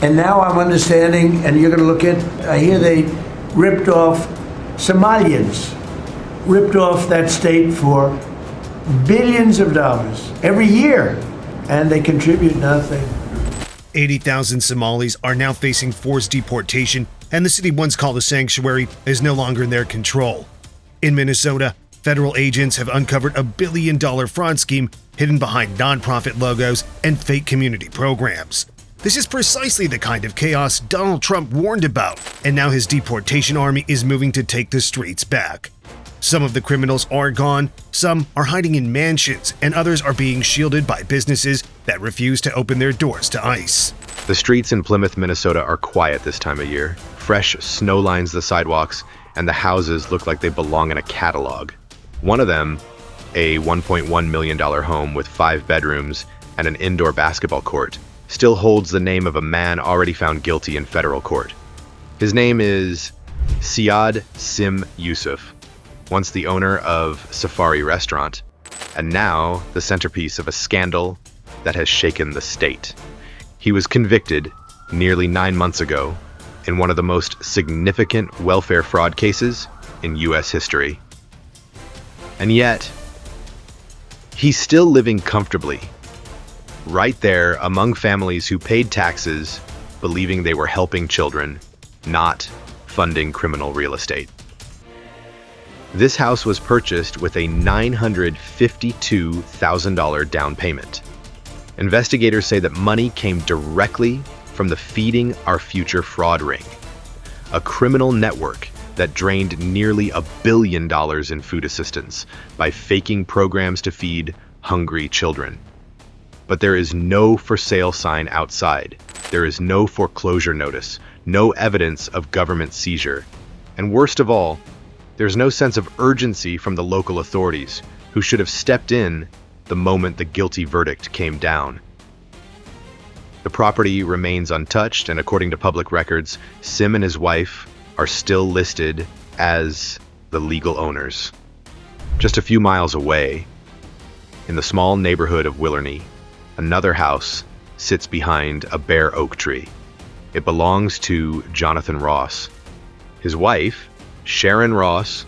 And now I'm understanding, and you're going to look at, I hear they ripped off Somalians, ripped off that state for billions of dollars every year, and they contribute nothing. 80,000 Somalis are now facing forced deportation, and the city once called a sanctuary is no longer in their control. In Minnesota, federal agents have uncovered a $1 billion fraud scheme hidden behind nonprofit logos and fake community programs. This is precisely the kind of chaos Donald Trump warned about, and now his deportation army is moving to take the streets back. Some of the criminals are gone, some are hiding in mansions, and others are being shielded by businesses that refuse to open their doors to ICE. The streets in Plymouth, Minnesota are quiet this time of year. Fresh snow lines the sidewalks, and the houses look like they belong in a catalog. One of them, a $1.1 million home with 5 bedrooms and an indoor basketball court, still holds the name of a man already found guilty in federal court. His name is Syed Sim Yusuf, once the owner of Safari Restaurant, and now the centerpiece of a scandal that has shaken the state. He was convicted nearly 9 months ago in one of the most significant welfare fraud cases in U.S. history. And yet, he's still living comfortably, right there among families who paid taxes, believing they were helping children, not funding criminal real estate. This house was purchased with a $952,000 down payment. Investigators say that money came directly from the Feeding Our Future fraud ring, a criminal network that drained nearly $1 billion in food assistance by faking programs to feed hungry children. But there is no for sale sign outside. There is no foreclosure notice, no evidence of government seizure. And worst of all, there's no sense of urgency from the local authorities, who should have stepped in the moment the guilty verdict came down. The property remains untouched, and according to public records, Sim and his wife are still listed as the legal owners. Just a few miles away, in the small neighborhood of Willerny, another house sits behind a bare oak tree. It belongs to Jonathan Ross. His wife, Sharon Ross,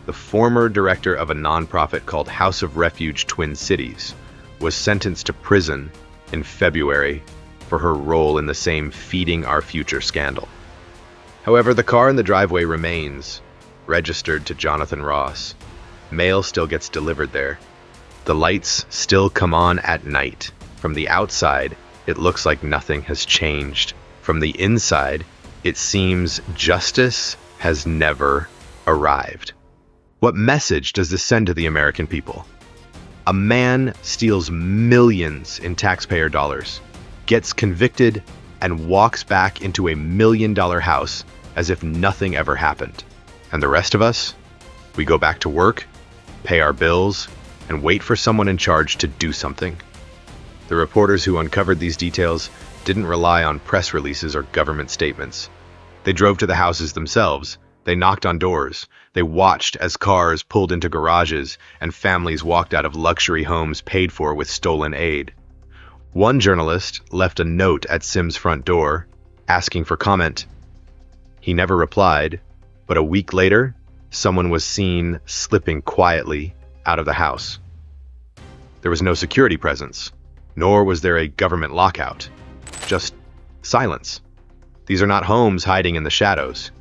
the former director of a nonprofit called House of Refuge Twin Cities, was sentenced to prison in February for her role in the same Feeding Our Future scandal. However, the car in the driveway remains registered to Jonathan Ross. Mail still gets delivered there. The lights still come on at night. From the outside, it looks like nothing has changed. From the inside, it seems justice has never arrived. What message does this send to the American people? A man steals millions in taxpayer dollars, gets convicted, and walks back into a $1 million house as if nothing ever happened. And the rest of us? We go back to work, pay our bills, and wait for someone in charge to do something. The reporters who uncovered these details didn't rely on press releases or government statements. They drove to the houses themselves. They knocked on doors. They watched as cars pulled into garages and families walked out of luxury homes paid for with stolen aid. One journalist left a note at Sim's front door, asking for comment. He never replied, but a week later, someone was seen slipping quietly out of the house. There was no security presence, nor was there a government lockout. Just silence. These are not homes hiding in the shadows.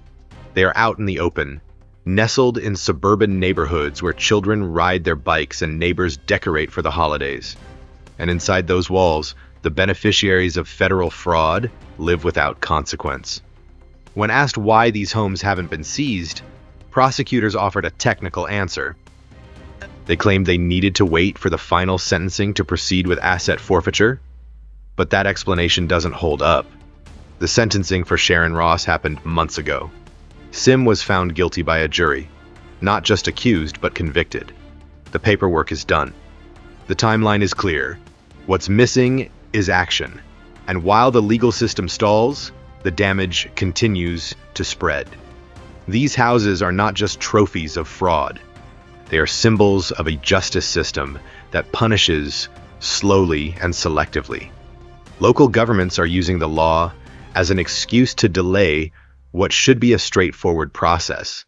They are out in the open, nestled in suburban neighborhoods where children ride their bikes and neighbors decorate for the holidays. And inside those walls, the beneficiaries of federal fraud live without consequence. When asked why these homes haven't been seized, prosecutors offered a technical answer. They claimed they needed to wait for the final sentencing to proceed with asset forfeiture, but that explanation doesn't hold up. The sentencing for Sharon Ross happened months ago. Sim was found guilty by a jury, not just accused, but convicted. The paperwork is done. The timeline is clear. What's missing is action. And while the legal system stalls, the damage continues to spread. These houses are not just trophies of fraud. They are symbols of a justice system that punishes slowly and selectively. Local governments are using the law as an excuse to delay what should be a straightforward process.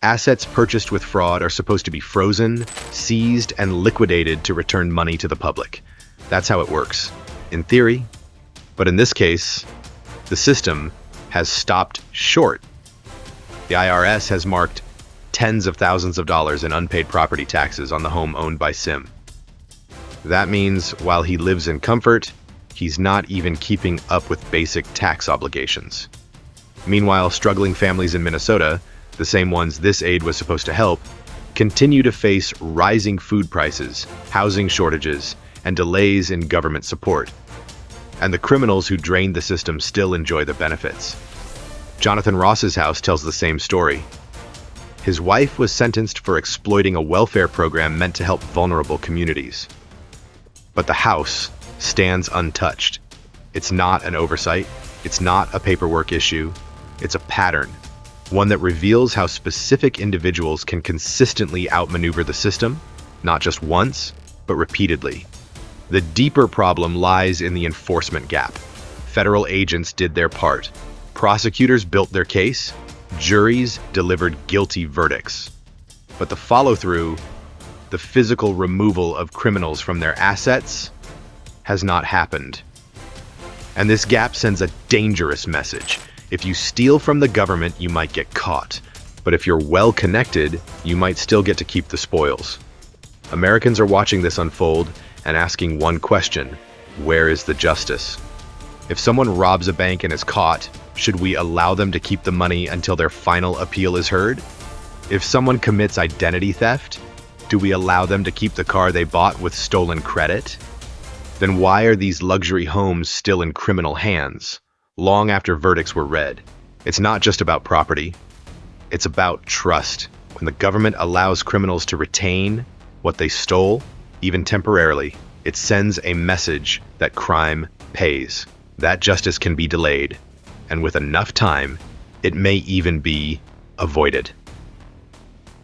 Assets purchased with fraud are supposed to be frozen, seized, and liquidated to return money to the public. That's how it works, in theory. But in this case, the system has stopped short. The IRS has marked tens of thousands of dollars in unpaid property taxes on the home owned by Sim. That means while he lives in comfort, he's not even keeping up with basic tax obligations. Meanwhile, struggling families in Minnesota, the same ones this aid was supposed to help, continue to face rising food prices, housing shortages, and delays in government support. And the criminals who drained the system still enjoy the benefits. Jonathan Ross's house tells the same story. His wife was sentenced for exploiting a welfare program meant to help vulnerable communities. But the house stands untouched. It's not an oversight. It's not a paperwork issue. It's a pattern, one that reveals how specific individuals can consistently outmaneuver the system, not just once, but repeatedly. The deeper problem lies in the enforcement gap. Federal agents did their part. Prosecutors built their case. Juries delivered guilty verdicts. But the follow-through, the physical removal of criminals from their assets, has not happened. And this gap sends a dangerous message. If you steal from the government, you might get caught. But if you're well connected, you might still get to keep the spoils. Americans are watching this unfold and asking one question: where is the justice? If someone robs a bank and is caught, should we allow them to keep the money until their final appeal is heard? If someone commits identity theft, do we allow them to keep the car they bought with stolen credit? Then why are these luxury homes still in criminal hands, long after verdicts were read? It's not just about property. It's about trust. When the government allows criminals to retain what they stole, even temporarily, it sends a message that crime pays, that justice can be delayed, and with enough time, it may even be avoided.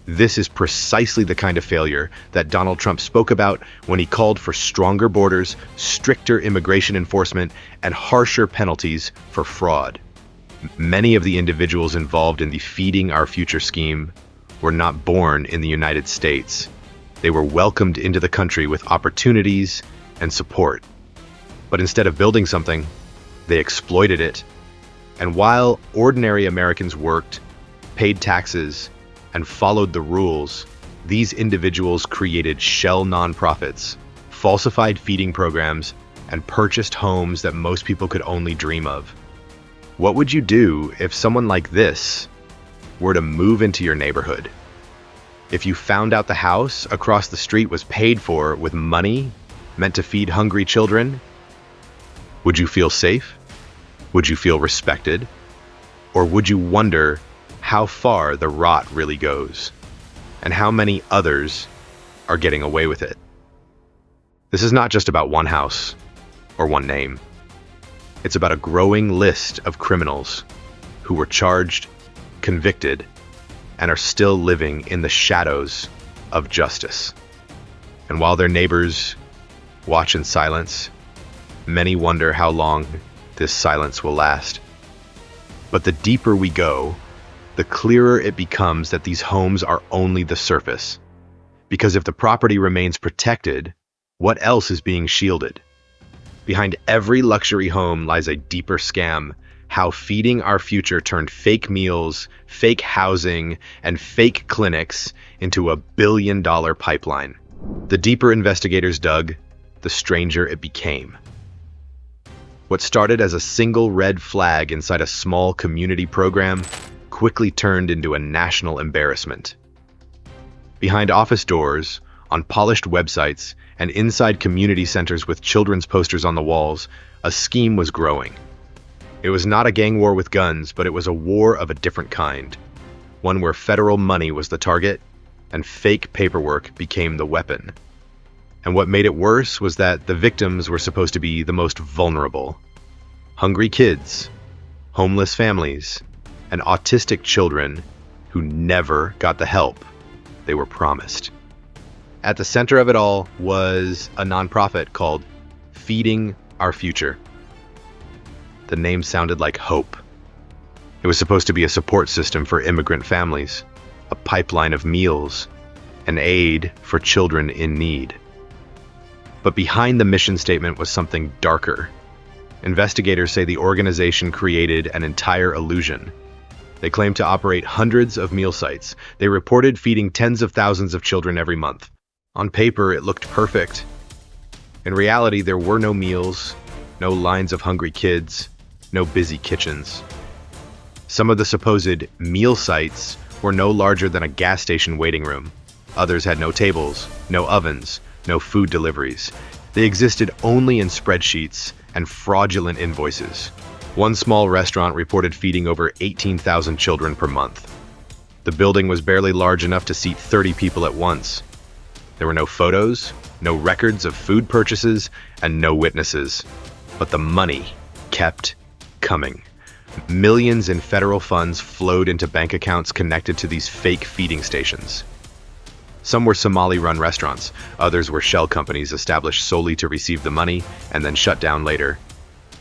This is precisely the kind of failure that Donald Trump spoke about when he called for stronger borders, stricter immigration enforcement, and harsher penalties for fraud. Many of the individuals involved in the Feeding Our Future scheme were not born in the United States. They were welcomed into the country with opportunities and support. But instead of building something, they exploited it. And while ordinary Americans worked, paid taxes, and followed the rules, these individuals created shell nonprofits, falsified feeding programs, and purchased homes that most people could only dream of. What would you do if someone like this were to move into your neighborhood? If you found out the house across the street was paid for with money meant to feed hungry children, would you feel safe? Would you feel respected? Or would you wonder how far the rot really goes, and how many others are getting away with it? This is not just about one house or one name. It's about a growing list of criminals who were charged, convicted, and are still living in the shadows of justice. And while their neighbors watch in silence, many wonder how long this silence will last. But the deeper we go, the clearer it becomes that these homes are only the surface. Because if the property remains protected, what else is being shielded? Behind every luxury home lies a deeper scam: how Feeding Our Future turned fake meals, fake housing, and fake clinics into a billion-dollar pipeline. The deeper investigators dug, the stranger it became. What started as a single red flag inside a small community program quickly turned into a national embarrassment. Behind office doors, on polished websites, and inside community centers with children's posters on the walls, a scheme was growing. It was not a gang war with guns, but it was a war of a different kind. One where federal money was the target, and fake paperwork became the weapon. And what made it worse was that the victims were supposed to be the most vulnerable. Hungry kids, homeless families, and autistic children who never got the help they were promised. At the center of it all was a nonprofit called Feeding Our Future. the name sounded like hope. It was supposed to be a support system for immigrant families, a pipeline of meals, and aid for children in need. But behind the mission statement was something darker. Investigators say the organization created an entire illusion. They claimed to operate hundreds of meal sites. They reported feeding tens of thousands of children every month. On paper, it looked perfect. In reality, there were no meals, no lines of hungry kids, no busy kitchens. Some of the supposed meal sites were no larger than a gas station waiting room. Others had no tables, no ovens, no food deliveries. They existed only in spreadsheets and fraudulent invoices. One small restaurant reported feeding over 18,000 children per month. The building was barely large enough to seat 30 people at once. There were no photos, no records of food purchases, and no witnesses. But the money kept coming. Millions in federal funds flowed into bank accounts connected to these fake feeding stations. Some were Somali-run restaurants. Others were shell companies established solely to receive the money and then shut down later.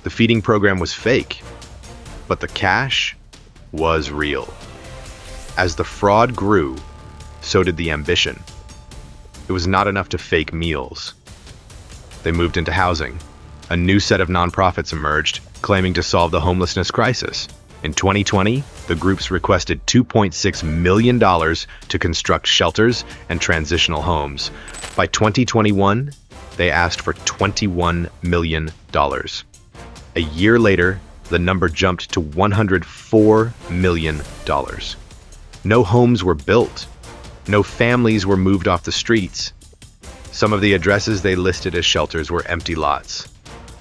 The feeding program was fake, but the cash was real. As the fraud grew, so did the ambition. It was not enough to fake meals. They moved into housing. A new set of nonprofits emerged, claiming to solve the homelessness crisis. In 2020, the groups requested $2.6 million to construct shelters and transitional homes. By 2021, they asked for $21 million. A year later, the number jumped to $104 million. No homes were built. No families were moved off the streets. Some of the addresses they listed as shelters were empty lots.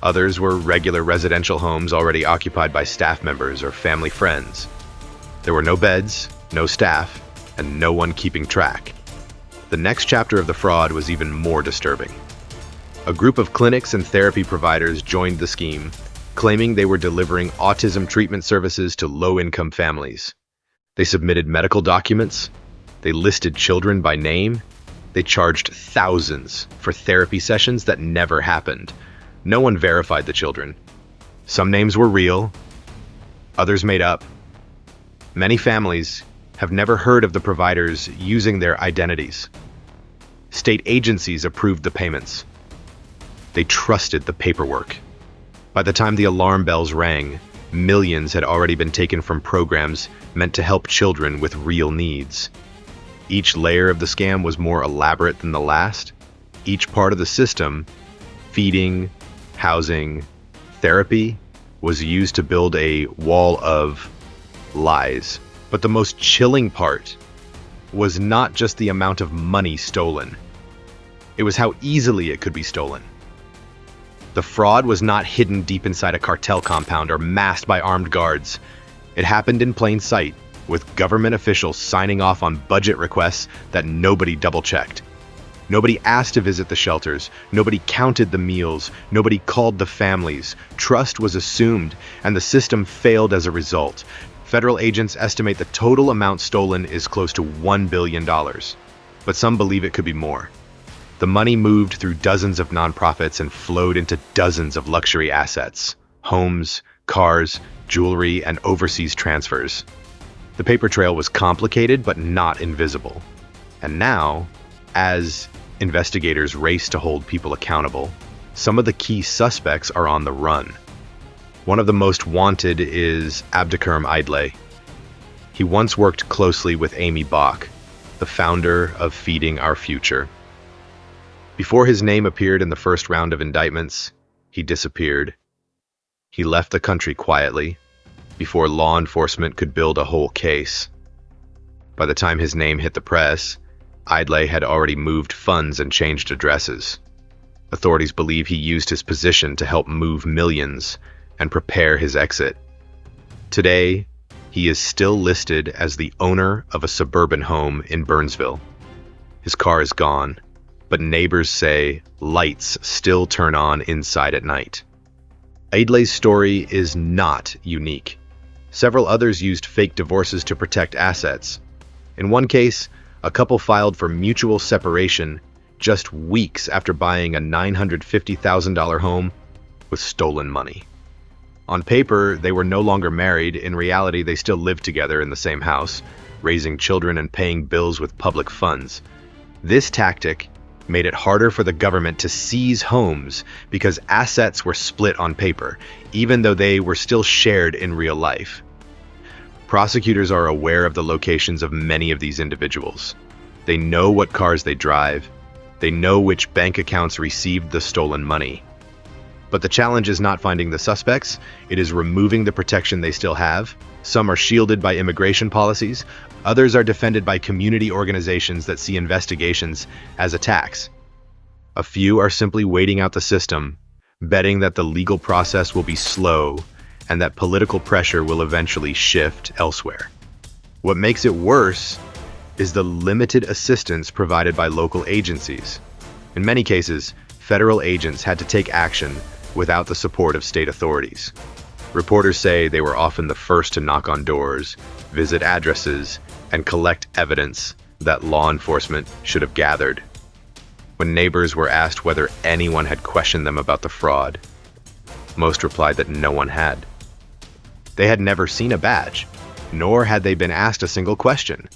Others were regular residential homes already occupied by staff members or family friends. There were no beds, no staff, and no one keeping track. The next chapter of the fraud was even more disturbing. A group of clinics and therapy providers joined the scheme, claiming they were delivering autism treatment services to low-income families. They submitted medical documents, they listed children by name, they charged thousands for therapy sessions that never happened. No one verified the children. Some names were real, others made up. Many families have never heard of the providers using their identities. State agencies approved the payments. They trusted the paperwork. By the time the alarm bells rang, millions had already been taken from programs meant to help children with real needs. Each layer of the scam was more elaborate than the last. Each part of the system, feeding, housing, therapy, was used to build a wall of lies. But the most chilling part was not just the amount of money stolen. It was how easily it could be stolen. The fraud was not hidden deep inside a cartel compound or masked by armed guards. It happened in plain sight, with government officials signing off on budget requests that nobody double-checked. Nobody asked to visit the shelters, nobody counted the meals, nobody called the families. Trust was assumed, and the system failed as a result. Federal agents estimate the total amount stolen is close to $1 billion, but some believe it could be more. The money moved through dozens of nonprofits and flowed into dozens of luxury assets, homes, cars, jewelry, and overseas transfers. The paper trail was complicated but not invisible. And now, as investigators race to hold people accountable, some of the key suspects are on the run. One of the most wanted is Abdulkarim Idlay. He once worked closely with Amy Bach, the founder of Feeding Our Future. Before his name appeared in the first round of indictments, he disappeared. He left the country quietly, before law enforcement could build a whole case. By the time his name hit the press, Idlay had already moved funds and changed addresses. Authorities believe he used his position to help move millions and prepare his exit. Today, he is still listed as the owner of a suburban home in Burnsville. His car is gone, but neighbors say lights still turn on inside at night. Idlay's story is not unique. Several others used fake divorces to protect assets. In one case, a couple filed for mutual separation just weeks after buying a $950,000 home with stolen money. On paper, they were no longer married. In reality, they still lived together in the same house, raising children and paying bills with public funds. This tactic made it harder for the government to seize homes because assets were split on paper, even though they were still shared in real life. Prosecutors are aware of the locations of many of these individuals. They know what cars they drive. They know which bank accounts received the stolen money. But the challenge is not finding the suspects, it is removing the protection they still have. Some are shielded by immigration policies, others are defended by community organizations that see investigations as attacks. A few are simply waiting out the system, betting that the legal process will be slow and that political pressure will eventually shift elsewhere. What makes it worse is the limited assistance provided by local agencies. In many cases, federal agents had to take action without the support of state authorities. Reporters say they were often the first to knock on doors, visit addresses, and collect evidence that law enforcement should have gathered. When neighbors were asked whether anyone had questioned them about the fraud, most replied that no one had. They had never seen a badge, nor had they been asked a single question.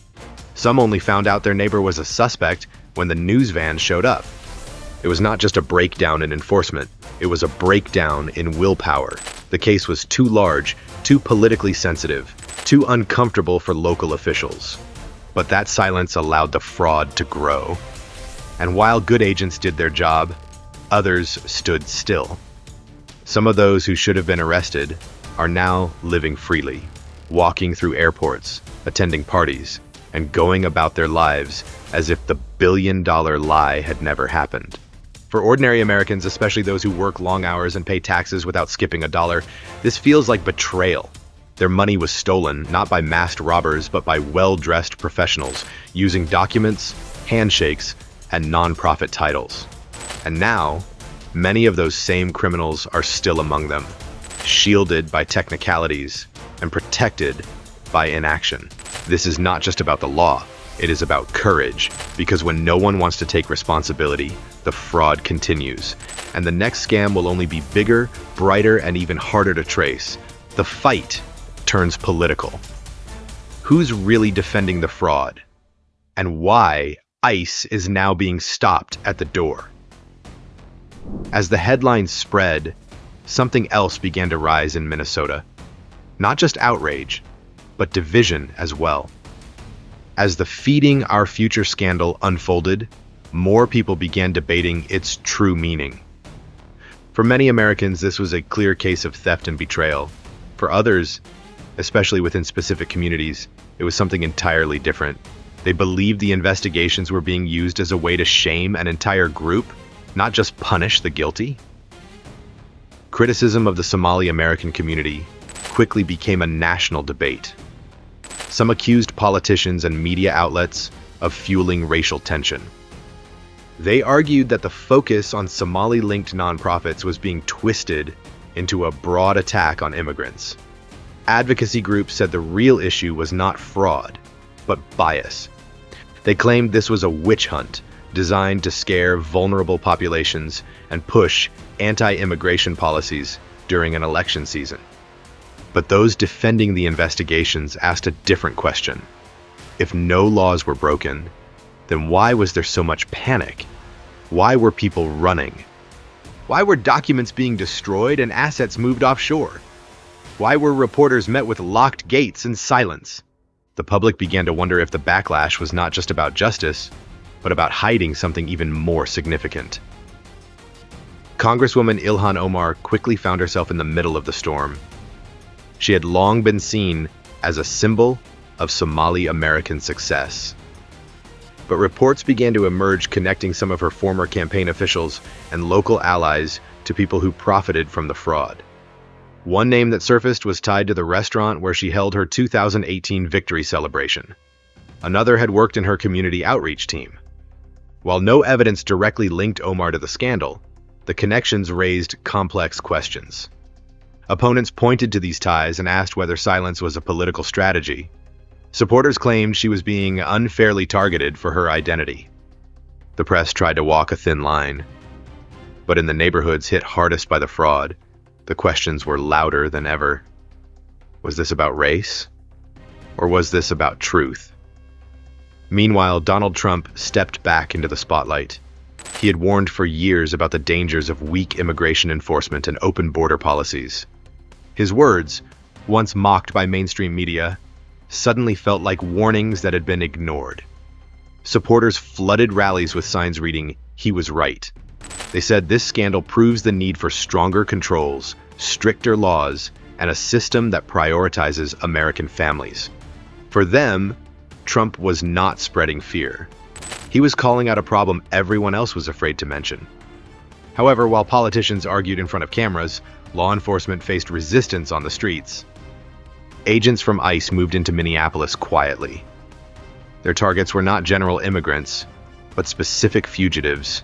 Some only found out their neighbor was a suspect when the news van showed up. It was not just a breakdown in enforcement, it was a breakdown in willpower. The case was too large, too politically sensitive, too uncomfortable for local officials. But that silence allowed the fraud to grow. And while good agents did their job, others stood still. Some of those who should have been arrested are now living freely, walking through airports, attending parties, and going about their lives as if the billion-dollar lie had never happened. For ordinary Americans, especially those who work long hours and pay taxes without skipping a dollar, this feels like betrayal. Their money was stolen, not by masked robbers, but by well-dressed professionals, using documents, handshakes, and non-profit titles. And now, many of those same criminals are still among them, shielded by technicalities and protected by inaction. This is not just about the law, it is about courage, because when no one wants to take responsibility, the fraud continues. And the next scam will only be bigger, brighter, and even harder to trace. The fight turns political. Who's really defending the fraud? And why ICE is now being stopped at the door? As the headlines spread, something else began to rise in Minnesota. Not just outrage, but division as well. As the Feeding Our Future scandal unfolded, more people began debating its true meaning. For many Americans, this was a clear case of theft and betrayal. For others, especially within specific communities, it was something entirely different. They believed the investigations were being used as a way to shame an entire group, not just punish the guilty. Criticism of the Somali American community quickly became a national debate. Some accused politicians and media outlets of fueling racial tension. They argued that the focus on Somali-linked nonprofits was being twisted into a broad attack on immigrants. Advocacy groups said the real issue was not fraud, but bias. They claimed this was a witch hunt designed to scare vulnerable populations and push anti-immigration policies during an election season. But those defending the investigations asked a different question. If no laws were broken, then why was there so much panic? Why were people running? Why were documents being destroyed and assets moved offshore? Why were reporters met with locked gates and silence? The public began to wonder if the backlash was not just about justice, but about hiding something even more significant. Congresswoman Ilhan Omar quickly found herself in the middle of the storm. She had long been seen as a symbol of Somali American success. But reports began to emerge connecting some of her former campaign officials and local allies to people who profited from the fraud. One name that surfaced was tied to the restaurant where she held her 2018 victory celebration. Another had worked in her community outreach team. While no evidence directly linked Omar to the scandal, the connections raised complex questions. Opponents pointed to these ties and asked whether silence was a political strategy. Supporters claimed she was being unfairly targeted for her identity. The press tried to walk a thin line. But in the neighborhoods hit hardest by the fraud, The questions were louder than ever. Was this about race? Or was this about truth? Meanwhile, Donald Trump stepped back into the spotlight. He had warned for years about the dangers of weak immigration enforcement and open border policies. His words, once mocked by mainstream media, suddenly felt like warnings that had been ignored. Supporters flooded rallies with signs reading, "He was right." They said this scandal proves the need for stronger controls, stricter laws, and a system that prioritizes American families. For them, Trump was not spreading fear. He was calling out a problem everyone else was afraid to mention. However, while politicians argued in front of cameras, law enforcement faced resistance on the streets. Agents from ICE moved into Minneapolis quietly. Their targets were not general immigrants, but specific fugitives,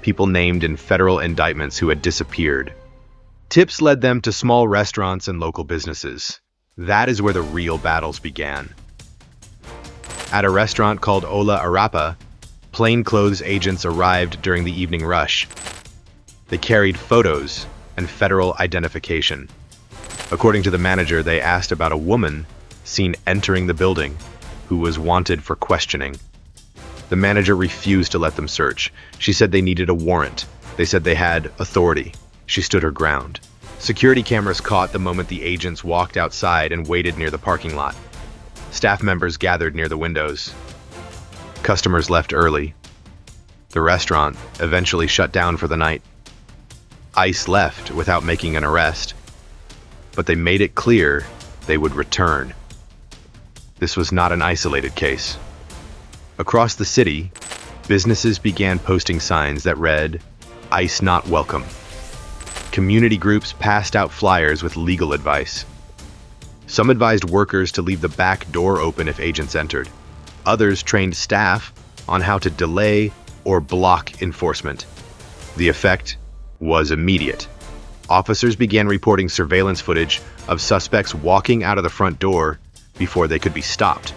people named in federal indictments who had disappeared. Tips led them to small restaurants and local businesses. That is where the real battles began. At a restaurant called Ola Arapa, plainclothes agents arrived during the evening rush. They carried photos and federal identification. According to the manager, they asked about a woman seen entering the building who was wanted for questioning. The manager refused to let them search. She said they needed a warrant. They said they had authority. She stood her ground. Security cameras caught the moment the agents walked outside and waited near the parking lot. Staff members gathered near the windows. Customers left early. The restaurant eventually shut down for the night. ICE left without making an arrest, but they made it clear they would return. This was not an isolated case. Across the city, businesses began posting signs that read, "ICE not welcome." Community groups passed out flyers with legal advice. Some advised workers to leave the back door open if agents entered. Others trained staff on how to delay or block enforcement. The effect was immediate. Officers began reporting surveillance footage of suspects walking out of the front door before they could be stopped.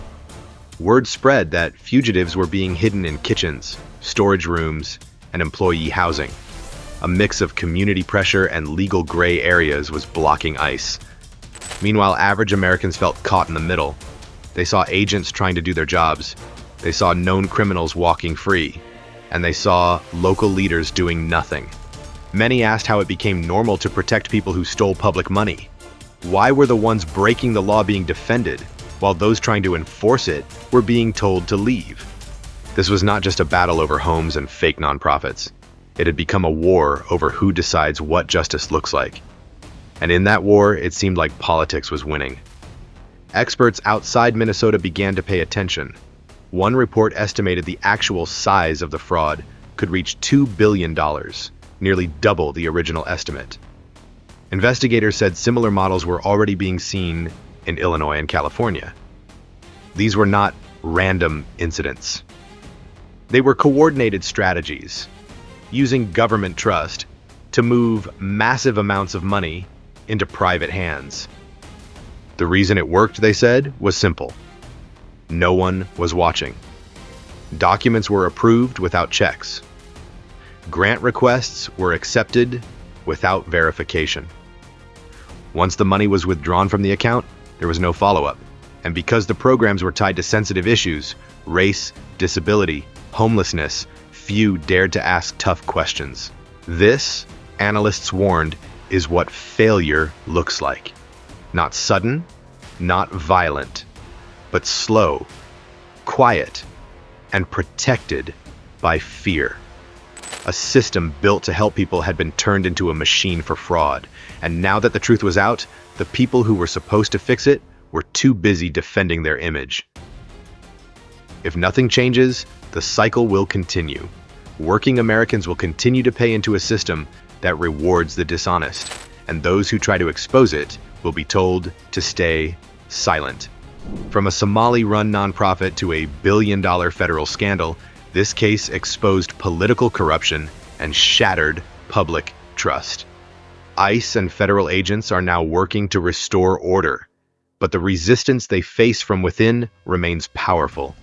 Word spread that fugitives were being hidden in kitchens, storage rooms, and employee housing. A mix of community pressure and legal gray areas was blocking ICE. Meanwhile, average Americans felt caught in the middle. They saw agents trying to do their jobs. They saw known criminals walking free. And they saw local leaders doing nothing. Many asked how it became normal to protect people who stole public money. Why were the ones breaking the law being defended, while those trying to enforce it were being told to leave? This was not just a battle over homes and fake nonprofits. It had become a war over who decides what justice looks like. And in that war, it seemed like politics was winning. Experts outside Minnesota began to pay attention. One report estimated the actual size of the fraud could reach $2 billion, nearly double the original estimate. Investigators said similar models were already being seen in Illinois and California. These were not random incidents. They were coordinated strategies, using government trust to move massive amounts of money into private hands. The reason it worked, they said, was simple. No one was watching. Documents were approved without checks. Grant requests were accepted without verification. Once the money was withdrawn from the account, there was no follow-up. And because the programs were tied to sensitive issues, race, disability, homelessness, few dared to ask tough questions. This, analysts warned, is what failure looks like. Not sudden, not violent, but slow, quiet, and protected by fear. A system built to help people had been turned into a machine for fraud, and now that the truth was out, the people who were supposed to fix it were too busy defending their image. If nothing changes, the cycle will continue. Working Americans will continue to pay into a system that rewards the dishonest, and those who try to expose it will be told to stay silent. From a Somali-run nonprofit to a billion-dollar federal scandal, this case exposed political corruption and shattered public trust. ICE and federal agents are now working to restore order, but the resistance they face from within remains powerful.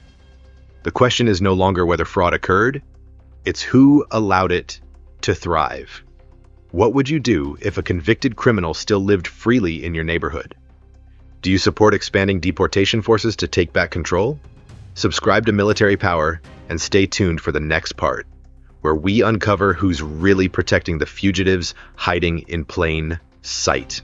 The question is no longer whether fraud occurred, it's who allowed it to thrive. What would you do if a convicted criminal still lived freely in your neighborhood? Do you support expanding deportation forces to take back control? Subscribe to Military Power and stay tuned for the next part, where we uncover who's really protecting the fugitives hiding in plain sight.